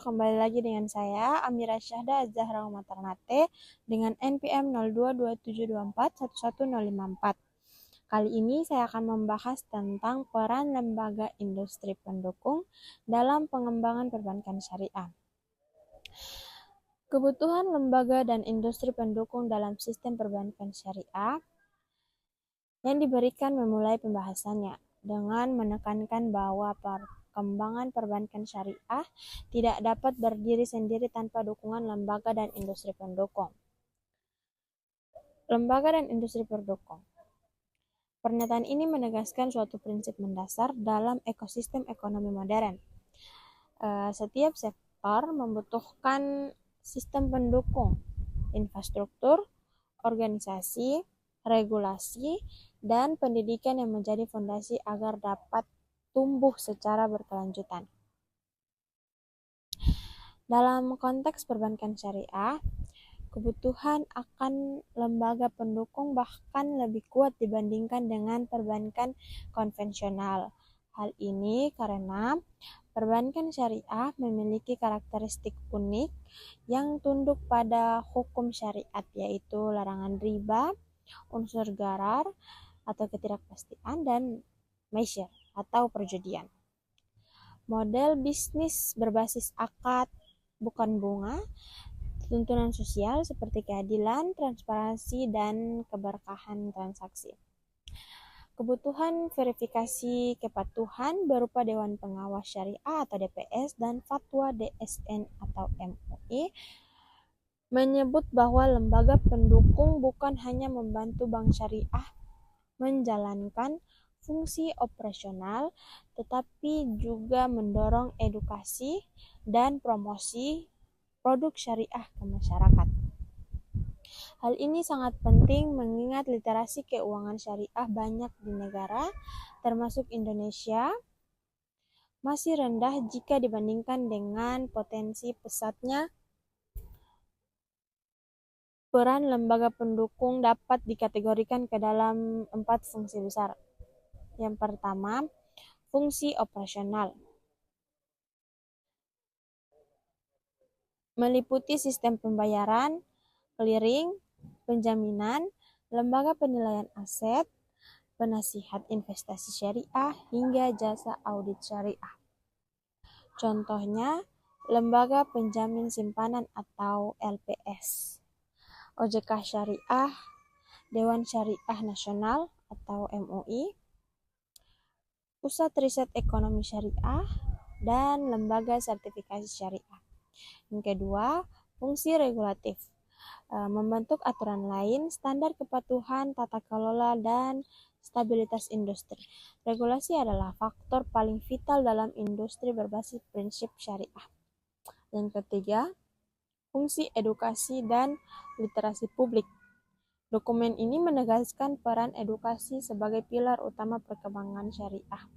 kembali lagi dengan saya, Amira Syahda Zahra Ternate dengan NPM 022724111054. Kali ini saya akan membahas tentang peran lembaga industri pendukung dalam pengembangan perbankan syariah. Kebutuhan lembaga dan industri pendukung dalam sistem perbankan syariah yang diberikan memulai pembahasannya dengan menekankan bahwa perkembangan perbankan syariah tidak dapat berdiri sendiri tanpa dukungan lembaga dan industri pendukung. Lembaga dan industri pendukung. Pernyataan ini menegaskan suatu prinsip mendasar dalam ekosistem ekonomi modern. Setiap sektor membutuhkan sistem pendukung, infrastruktur, organisasi, regulasi, dan pendidikan yang menjadi fondasi agar dapat tumbuh secara berkelanjutan. Dalam konteks perbankan syariah, kebutuhan akan lembaga pendukung bahkan lebih kuat dibandingkan dengan perbankan konvensional. Hal ini karena perbankan syariah memiliki karakteristik unik yang tunduk pada hukum syariat, yaitu larangan riba, unsur gharar atau ketidakpastian, dan maisir atau perjudian. Model bisnis berbasis akad, bukan bunga, tuntunan sosial seperti keadilan, transparansi, dan keberkahan transaksi. Kebutuhan verifikasi kepatuhan berupa Dewan Pengawas Syariah atau DPS dan Fatwa DSN atau MUI menyebut bahwa lembaga pendukung bukan hanya membantu bank syariah menjalankan fungsi operasional, tetapi juga mendorong edukasi dan promosi produk syariah ke masyarakat. Hal ini sangat penting mengingat literasi keuangan syariah banyak di negara, termasuk Indonesia, masih rendah jika dibandingkan dengan potensi pesatnya. Peran lembaga pendukung dapat dikategorikan ke dalam 4 fungsi besar. Yang pertama, fungsi operasional. Meliputi sistem pembayaran, clearing, penjaminan, lembaga penilaian aset, penasihat investasi syariah, hingga jasa audit syariah. Contohnya, lembaga penjamin simpanan atau LPS, OJK Syariah, Dewan Syariah Nasional atau MUI, Pusat Riset Ekonomi Syariah, dan lembaga sertifikasi syariah. Yang kedua, fungsi regulatif. Membentuk aturan lain, standar kepatuhan, tata kelola, dan stabilitas industri. Regulasi adalah faktor paling vital dalam industri berbasis prinsip syariah. Yang ketiga, fungsi edukasi dan literasi publik. Dokumen ini menegaskan peran edukasi sebagai pilar utama perkembangan syariah.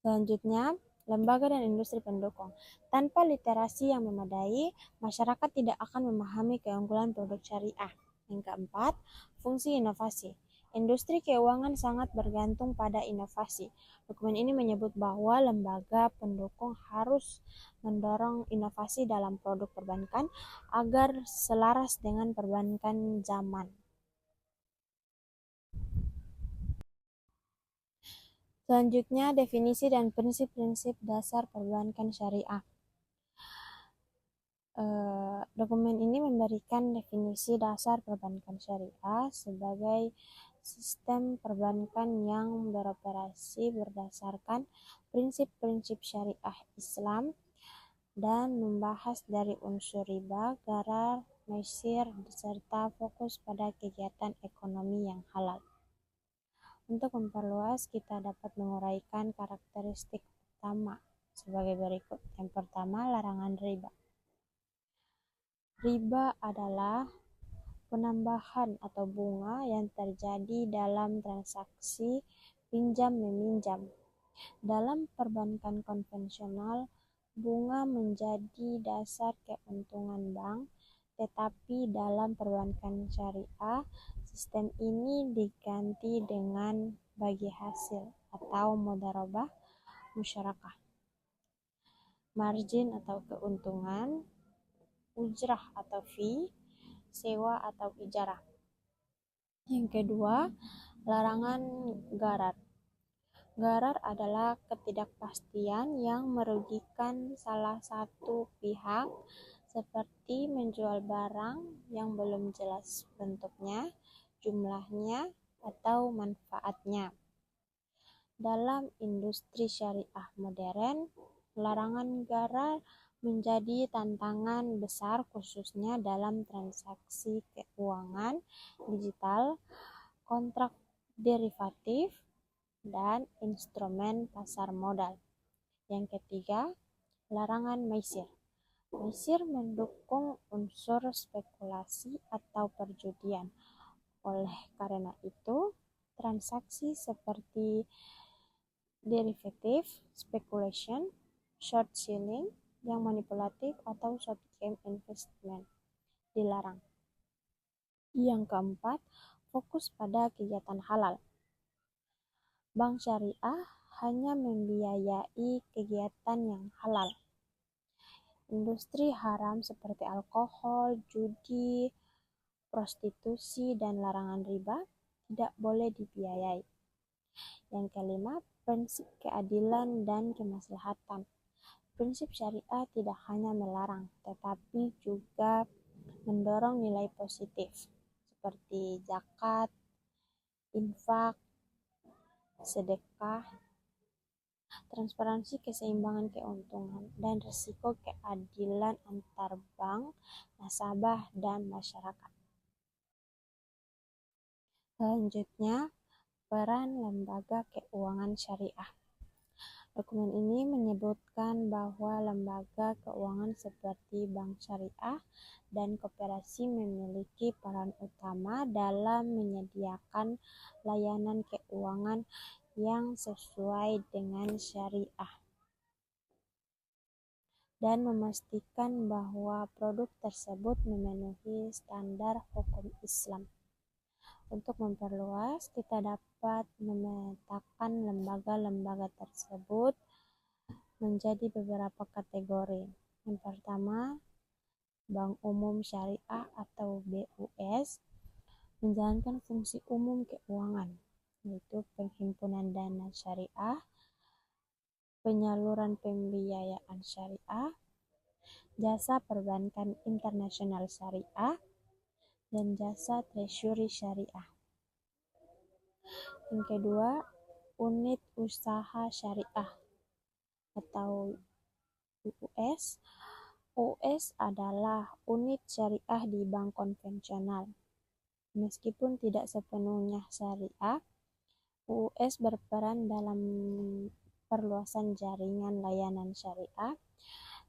Selanjutnya, lembaga dan industri pendukung. Tanpa literasi yang memadai, masyarakat tidak akan memahami keunggulan produk syariah. Yang keempat, fungsi inovasi. Industri keuangan sangat bergantung pada inovasi. Dokumen ini menyebut bahwa lembaga pendukung harus mendorong inovasi dalam produk perbankan agar selaras dengan perbankan zaman. Selanjutnya, definisi dan prinsip-prinsip dasar perbankan syariah. Dokumen ini memberikan definisi dasar perbankan syariah sebagai sistem perbankan yang beroperasi berdasarkan prinsip-prinsip syariah Islam dan membahas dari unsur riba, gharar, maisir, serta fokus pada kegiatan ekonomi yang halal. Untuk memperluas, kita dapat menguraikan karakteristik utama sebagai berikut. Yang pertama, larangan riba. Riba adalah penambahan atau bunga yang terjadi dalam transaksi pinjam-meminjam. Dalam perbankan konvensional, bunga menjadi dasar keuntungan bank, tetapi dalam perbankan syariah, sistem ini diganti dengan bagi hasil atau mudharabah musyarakah. margin atau keuntungan, ujrah atau fee, sewa atau ijarah. Yang kedua, larangan gharar. Gharar adalah ketidakpastian yang merugikan salah satu pihak, seperti menjual barang yang belum jelas bentuknya, jumlahnya, atau manfaatnya. Dalam industri syariah modern, larangan gharar menjadi tantangan besar khususnya dalam transaksi keuangan digital, kontrak derivatif, dan instrumen pasar modal. Yang ketiga, larangan maisir. Maisir mendukung unsur spekulasi atau perjudian. Oleh karena itu, transaksi seperti derivative, speculation, short selling yang manipulatif atau short game investment dilarang. Yang keempat, fokus pada kegiatan halal. Bank syariah hanya membiayai kegiatan yang halal. Industri haram seperti alkohol, judi, prostitusi, dan larangan riba tidak boleh dibiayai. Yang kelima, prinsip keadilan dan kemaslahatan. Prinsip syariah tidak hanya melarang, tetapi juga mendorong nilai positif seperti zakat, infak, sedekah, transparansi, keseimbangan keuntungan, dan risiko keadilan antar bank, nasabah, dan masyarakat. Selanjutnya, peran lembaga keuangan syariah. Dokumen ini menyebutkan bahwa lembaga keuangan seperti bank syariah dan koperasi memiliki peran utama dalam menyediakan layanan keuangan yang sesuai dengan syariah dan memastikan bahwa produk tersebut memenuhi standar hukum Islam. Untuk memperluas, kita dapat memetakan lembaga-lembaga tersebut menjadi beberapa kategori. Yang pertama, Bank Umum Syariah atau BUS menjalankan fungsi umum keuangan, yaitu penghimpunan dana syariah, penyaluran pembiayaan syariah, jasa perbankan internasional syariah, dan jasa treasury syariah. Yang kedua, unit usaha syariah atau UUS. UUS adalah unit syariah di bank konvensional. Meskipun tidak sepenuhnya syariah, UUS berperan dalam perluasan jaringan layanan syariah,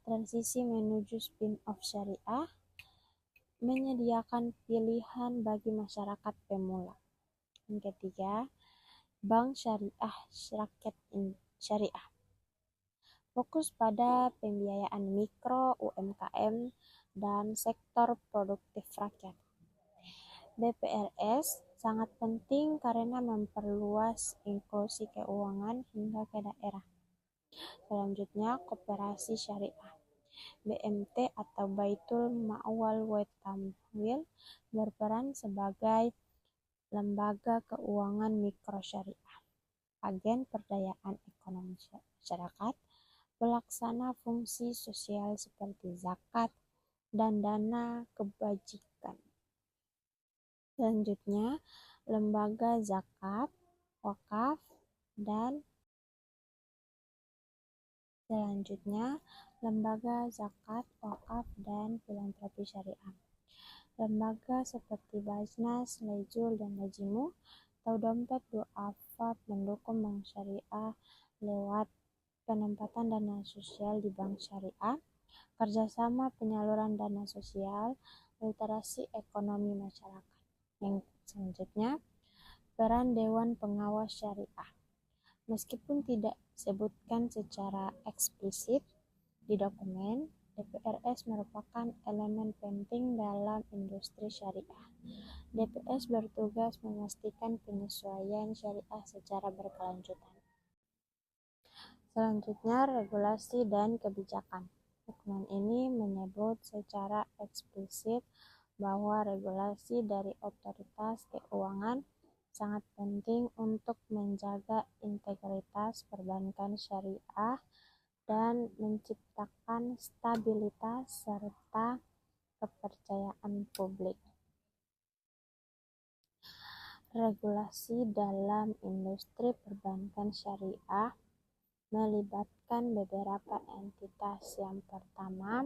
transisi menuju spin-off syariah, menyediakan pilihan bagi masyarakat pemula. Yang ketiga, Bank Syariah Rakyat Syariah. Fokus pada pembiayaan mikro, UMKM, dan sektor produktif rakyat. BPRS sangat penting karena memperluas inklusi keuangan hingga ke daerah. Selanjutnya, koperasi syariah. BMT atau Baitul Ma'wal wa Tamwil berperan sebagai lembaga keuangan mikro syariah, agen perdayaan ekonomi masyarakat, pelaksana fungsi sosial seperti zakat dan dana kebajikan. Selanjutnya, lembaga zakat, wakaf, dan filantropi syariah. Lembaga seperti Bajnas, Lejul, dan Lajimu atau dompet du'afa mendukung bank syariah lewat penempatan dana sosial di bank syariah, kerjasama penyaluran dana sosial, literasi ekonomi masyarakat. Yang selanjutnya, peran Dewan Pengawas Syariah. Meskipun tidak disebutkan secara eksplisit di dokumen, DPRS merupakan elemen penting dalam industri syariah. DPS bertugas memastikan penyesuaian syariah secara berkelanjutan. Selanjutnya, regulasi dan kebijakan. Dokumen ini menyebut secara eksplisit bahwa regulasi dari otoritas keuangan sangat penting untuk menjaga integritas perbankan syariah dan menciptakan stabilitas serta kepercayaan publik. Regulasi dalam industri perbankan syariah melibatkan beberapa entitas. Yang pertama,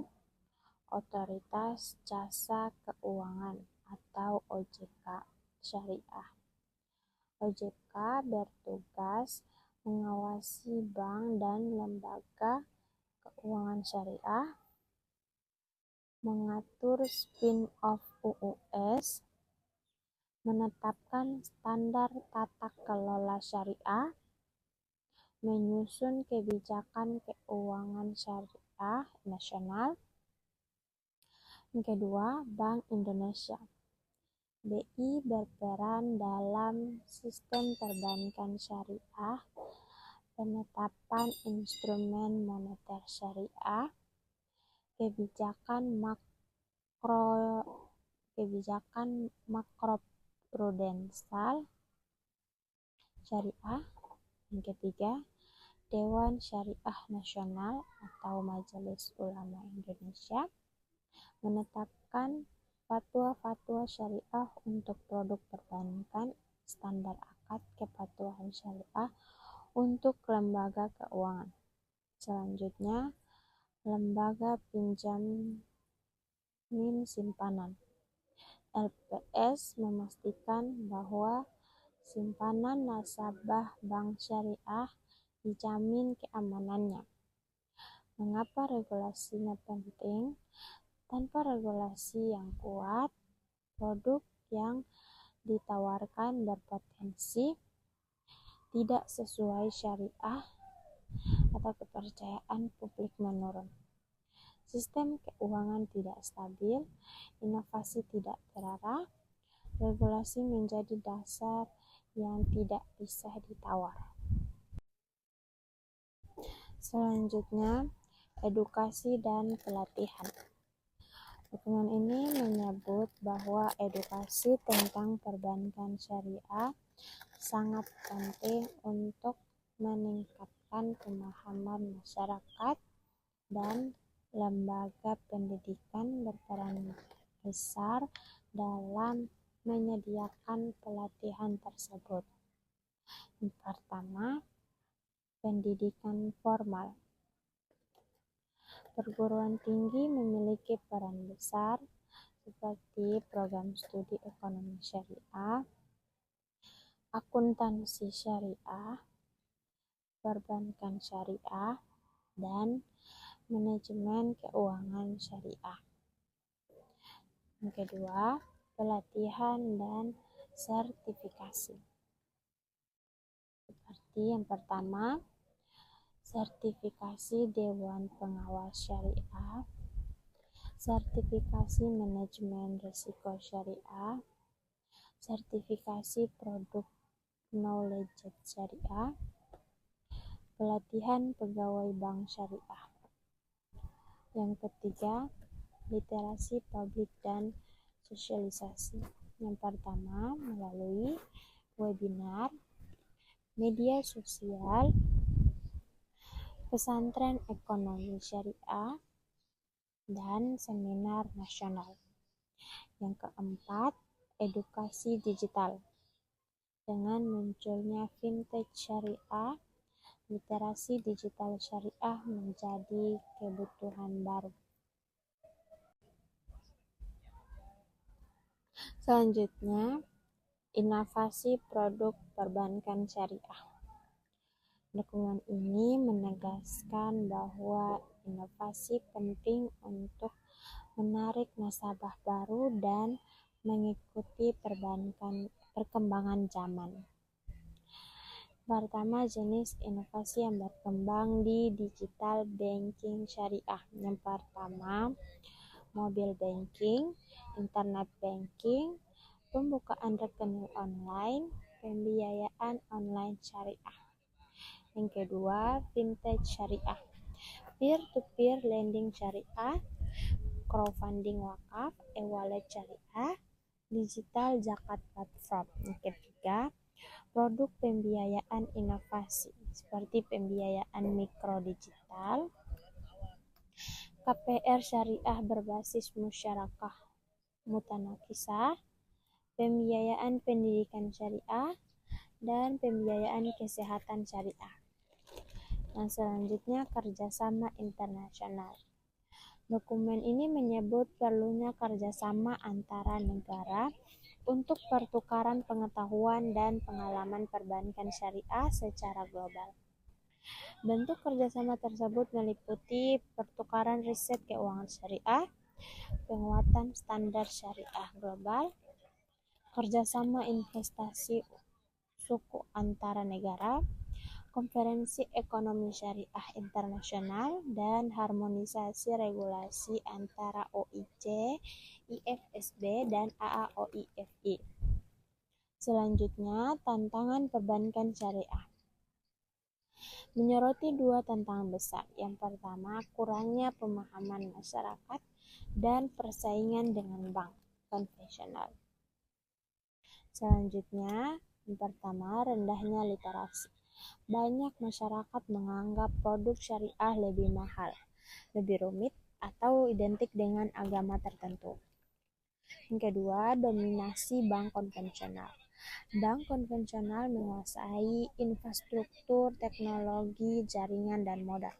Otoritas Jasa Keuangan atau OJK Syariah. OJK bertugas mengawasi bank dan lembaga keuangan syariah, mengatur spin-off UUS, menetapkan standar tata kelola syariah, menyusun kebijakan keuangan syariah nasional. Yang kedua, Bank Indonesia. BI berperan dalam sistem perbankan syariah, penetapan instrumen moneter syariah, kebijakan makroprudensial syariah. Yang ketiga, Dewan Syariah Nasional atau Majelis Ulama Indonesia menetapkan fatwa-fatwa syariah untuk produk perbankan, standar akad kepatuhan syariah untuk lembaga keuangan. Selanjutnya, Lembaga Pinjamin Simpanan. LPS memastikan bahwa simpanan nasabah bank syariah dijamin keamanannya. Mengapa regulasinya penting? Tanpa regulasi yang kuat, produk yang ditawarkan berpotensi tidak sesuai syariah atau kepercayaan publik menurun. Sistem keuangan tidak stabil, inovasi tidak terarah, regulasi menjadi dasar yang tidak bisa ditawar. Selanjutnya, edukasi dan pelatihan. Dokumen ini menyebut bahwa edukasi tentang perbankan syariah sangat penting untuk meningkatkan pemahaman masyarakat, dan lembaga pendidikan berperan besar dalam menyediakan pelatihan tersebut. Yang pertama, pendidikan formal. Perguruan tinggi memiliki peran besar seperti program studi ekonomi syariah, akuntansi syariah, perbankan syariah, dan manajemen keuangan syariah. Yang kedua, pelatihan dan sertifikasi. Seperti yang pertama, sertifikasi Dewan Pengawas Syariah, sertifikasi manajemen risiko syariah, sertifikasi produk knowledge syariah, pelatihan pegawai bank syariah. Yang ketiga, literasi publik dan sosialisasi. Yang pertama, melalui webinar, media sosial, pesantren ekonomi syariah, dan seminar nasional. Yang keempat, edukasi digital. Dengan munculnya fintech syariah, literasi digital syariah menjadi kebutuhan baru. Selanjutnya, inovasi produk perbankan syariah. Dokumen ini menegaskan bahwa inovasi penting untuk menarik nasabah baru dan mengikuti perkembangan zaman. Pertama, jenis inovasi yang berkembang di digital banking syariah. Yang pertama, mobile banking, internet banking, pembukaan rekening online, pembiayaan online syariah. Yang kedua, fintech syariah, peer-to-peer lending syariah, crowdfunding wakaf, e-wallet syariah, digital zakat platform. Yang ketiga, produk pembiayaan inovasi seperti pembiayaan mikro digital, KPR syariah berbasis musyarakah mutanakisah, pembiayaan pendidikan syariah, dan pembiayaan kesehatan syariah. Yang selanjutnya, kerjasama internasional. Dokumen ini menyebut perlunya kerjasama antara negara untuk pertukaran pengetahuan dan pengalaman perbankan syariah secara global. Bentuk kerjasama tersebut meliputi pertukaran riset keuangan syariah, penguatan standar syariah global, kerjasama investasi suku antara negara, konferensi ekonomi syariah internasional, dan harmonisasi regulasi antara OIC, IFSB, dan AAOIFI. Selanjutnya, tantangan perbankan syariah. Menyoroti dua tantangan besar. Yang pertama, kurangnya pemahaman masyarakat dan persaingan dengan bank konvensional. Selanjutnya, yang pertama, rendahnya literasi. Banyak masyarakat menganggap produk syariah lebih mahal, lebih rumit, atau identik dengan agama tertentu. Yang kedua, dominasi bank konvensional. Bank konvensional menguasai infrastruktur, teknologi, jaringan, dan modal.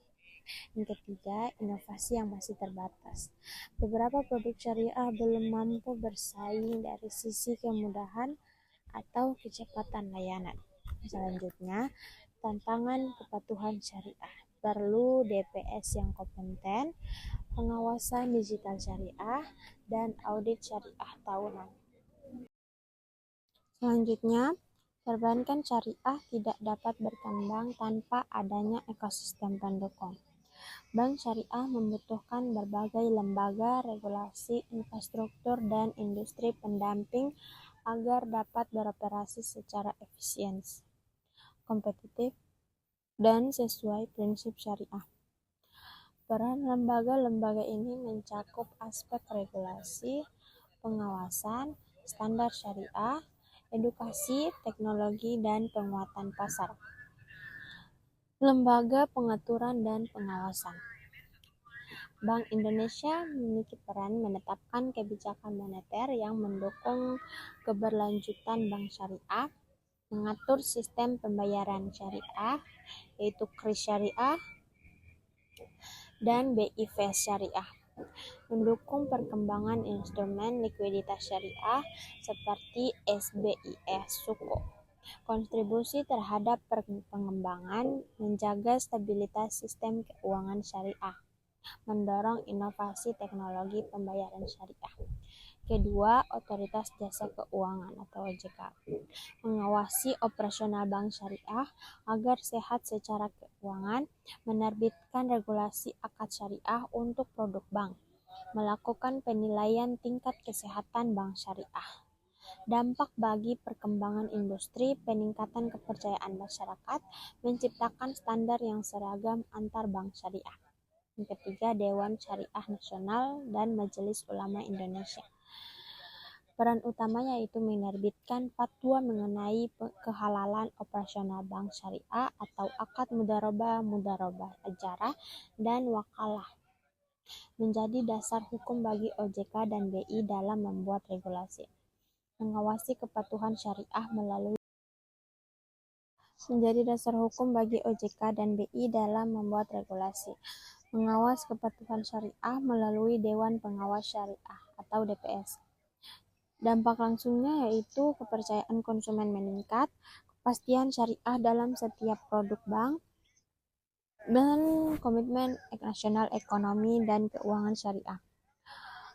Yang ketiga, inovasi yang masih terbatas. Beberapa produk syariah belum mampu bersaing dari sisi kemudahan atau kecepatan layanan. Selanjutnya, tantangan kepatuhan syariah. Perlu DPS yang kompeten, pengawasan digital syariah, dan audit syariah tahunan. Selanjutnya, perbankan syariah tidak dapat berkembang tanpa adanya ekosistem pendukung. Bank syariah membutuhkan berbagai lembaga, regulasi, infrastruktur, dan industri pendamping agar dapat beroperasi secara efisien, kompetitif, dan sesuai prinsip syariah. Peran lembaga-lembaga ini mencakup aspek regulasi, pengawasan, standar syariah, edukasi, teknologi, dan penguatan pasar. Lembaga pengaturan dan pengawasan. Bank Indonesia memiliki peran menetapkan kebijakan moneter yang mendukung keberlanjutan bank syariah, mengatur sistem pembayaran syariah, yaitu KRIS syariah, dan BI Fast syariah, mendukung perkembangan instrumen likuiditas syariah seperti SBIS Suku, kontribusi terhadap pengembangan, menjaga stabilitas sistem keuangan syariah, mendorong inovasi teknologi pembayaran syariah. Kedua, Otoritas Jasa Keuangan atau OJK, mengawasi operasional bank syariah agar sehat secara keuangan, menerbitkan regulasi akad syariah untuk produk bank, melakukan penilaian tingkat kesehatan bank syariah. Dampak bagi perkembangan industri, peningkatan kepercayaan masyarakat, menciptakan standar yang seragam antar bank syariah. Yang ketiga, Dewan Syariah Nasional dan Majelis Ulama Indonesia. Peran utamanya yaitu menerbitkan fatwa mengenai kehalalan operasional bank syariah atau akad mudharabah, ajarah, dan wakalah. Menjadi dasar hukum bagi OJK dan BI dalam membuat regulasi. Mengawasi kepatuhan syariah melalui menjadi dasar hukum bagi OJK dan BI dalam membuat regulasi. Mengawas kepatuhan syariah melalui Dewan Pengawas Syariah atau DPS. Dampak langsungnya yaitu kepercayaan konsumen meningkat, kepastian syariah dalam setiap produk bank, dan komitmen nasional ekonomi dan keuangan syariah.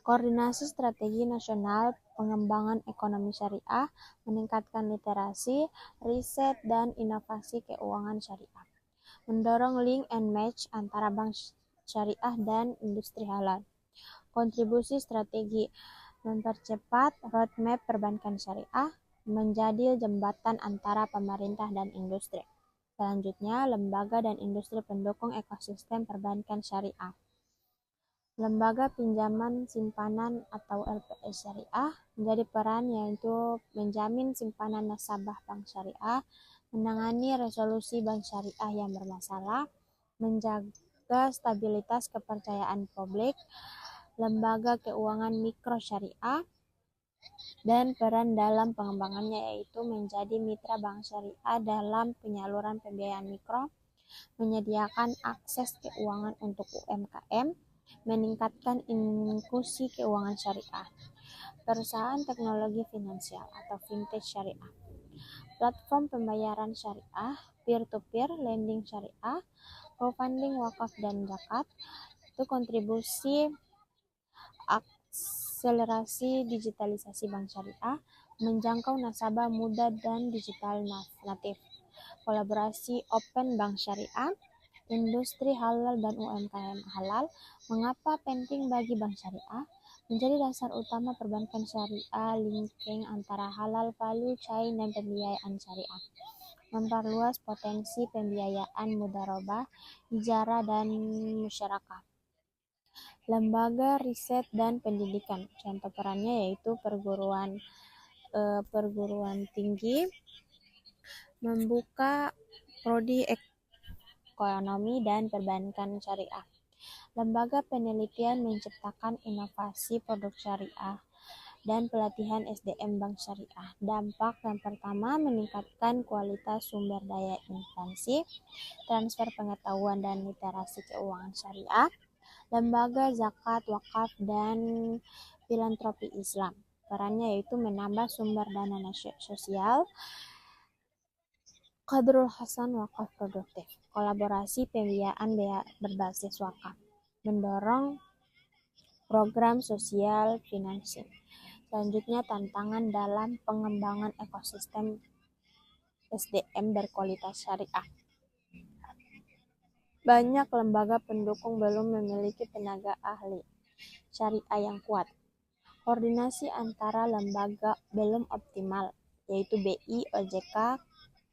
Koordinasi strategi nasional pengembangan ekonomi syariah, meningkatkan literasi, riset, dan inovasi keuangan syariah. Mendorong link and match antara bank syariah dan industri halal. Kontribusi strategi mempercepat roadmap perbankan syariah, menjadi jembatan antara pemerintah dan industri. Selanjutnya, lembaga dan industri pendukung ekosistem perbankan syariah. Lembaga pinjaman simpanan atau LPS syariah menjadi peran yaitu menjamin simpanan nasabah bank syariah, menangani resolusi bank syariah yang bermasalah, menjaga stabilitas kepercayaan publik, lembaga keuangan mikro syariah, dan peran dalam pengembangannya yaitu menjadi mitra bank syariah dalam penyaluran pembiayaan mikro, menyediakan akses keuangan untuk UMKM, meningkatkan inklusi keuangan syariah, perusahaan teknologi finansial atau fintech syariah, platform pembayaran syariah, peer-to-peer lending syariah, crowdfunding wakaf dan zakat, itu kontribusi akselerasi digitalisasi bank syariah, menjangkau nasabah muda dan digital natif, kolaborasi open bank syariah, industri halal dan UMKM halal. Mengapa penting bagi bank syariah? Menjadi dasar utama perbankan syariah, linking antara halal value chain dan pembiayaan syariah. Memperluas potensi pembiayaan mudharabah, ijarah dan musyarakah. Lembaga riset dan pendidikan. Contoh perannya yaitu perguruan tinggi, membuka prodi ekonomi dan perbankan syariah. Lembaga penelitian menciptakan inovasi produk syariah dan pelatihan SDM bank syariah. Dampak yang pertama, meningkatkan kualitas sumber daya instansi, transfer pengetahuan dan literasi keuangan syariah, lembaga zakat, wakaf, dan filantropi Islam. Perannya yaitu menambah sumber dana sosial, Qadrul Hasan wakaf produktif, kolaborasi pembiayaan berbasis wakaf, mendorong program sosial financing. Selanjutnya, tantangan dalam pengembangan ekosistem SDM berkualitas syariah. Banyak lembaga pendukung belum memiliki tenaga ahli syariah yang kuat. Koordinasi antara lembaga belum optimal, yaitu BI, OJK,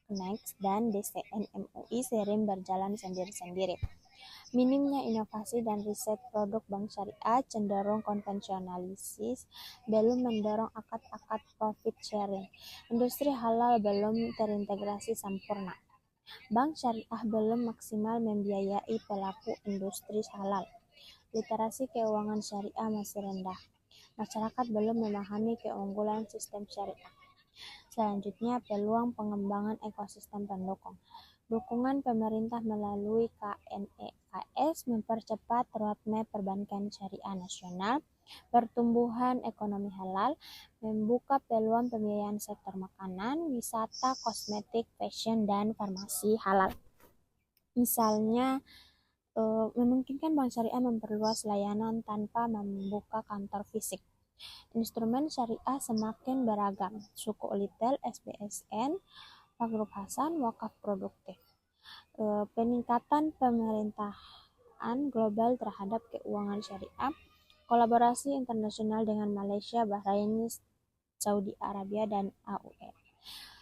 Kemex, dan DCN MUI sering berjalan sendiri-sendiri. Minimnya inovasi dan riset produk bank syariah cenderung konvensionalisis, belum mendorong akad-akad profit sharing. Industri halal belum terintegrasi sempurna. Bank syariah belum maksimal membiayai pelaku industri halal. Literasi keuangan syariah masih rendah. Masyarakat belum memahami keunggulan sistem syariah. Selanjutnya, peluang pengembangan ekosistem pendukung. Dukungan pemerintah melalui KNEKS mempercepat roadmap perbankan syariah nasional, pertumbuhan ekonomi halal, membuka peluang pembiayaan sektor makanan, wisata, kosmetik, fashion, dan farmasi halal. Misalnya, memungkinkan bank syariah memperluas layanan tanpa membuka kantor fisik. Instrumen syariah semakin beragam, suku retail, SBSN, Qadrul Hasan, wakaf produktif. Peningkatan pemerintahan global terhadap keuangan syariah, kolaborasi internasional dengan Malaysia, Bahrain, Saudi Arabia, dan AUE.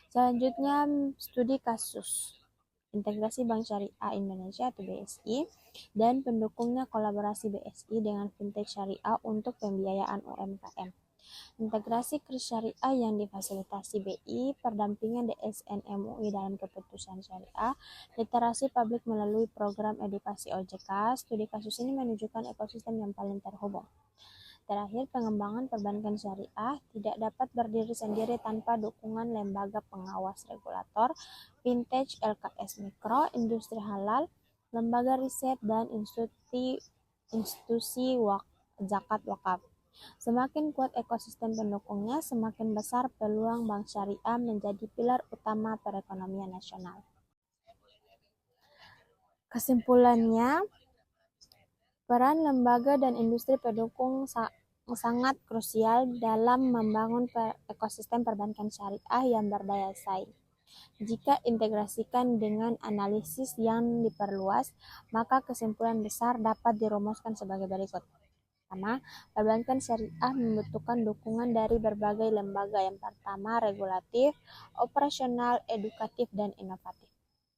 Selanjutnya, studi kasus integrasi Bank Syariah Indonesia atau BSI dan pendukungnya kolaborasi BSI dengan fintech syariah untuk pembiayaan UMKM. Integrasi kris syariah yang difasilitasi BI, perdampingan DSN MUI dalam keputusan syariah, literasi publik melalui program edukasi OJK. Studi kasus ini menunjukkan ekosistem yang paling terhubung. Terakhir, pengembangan perbankan syariah tidak dapat berdiri sendiri tanpa dukungan lembaga pengawas regulator, fintech, LKS mikro, industri halal, lembaga riset, dan institusi zakat wakaf. Semakin kuat ekosistem pendukungnya, semakin besar peluang bank syariah menjadi pilar utama perekonomian nasional. Kesimpulannya, peran lembaga dan industri pendukung sangat krusial dalam membangun ekosistem perbankan syariah yang berdaya saing. Jika integrasikan dengan analisis yang diperluas, maka kesimpulan besar dapat dirumuskan sebagai berikut. Pertama, perbankan syariah membutuhkan dukungan dari berbagai lembaga. Yang pertama, regulatif, operasional, edukatif, dan inovatif.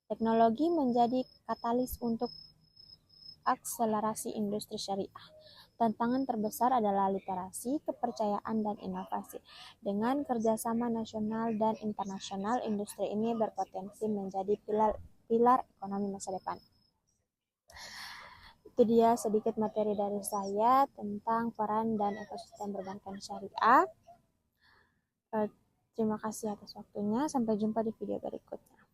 Teknologi menjadi katalis untuk akselerasi industri syariah. Tantangan terbesar adalah literasi, kepercayaan, dan inovasi. Dengan kerjasama nasional dan internasional, industri ini berpotensi menjadi pilar ekonomi masa depan. Itu dia sedikit materi dari saya tentang peran dan ekosistem perbankan syariah. Terima kasih atas waktunya. Sampai jumpa di video berikutnya.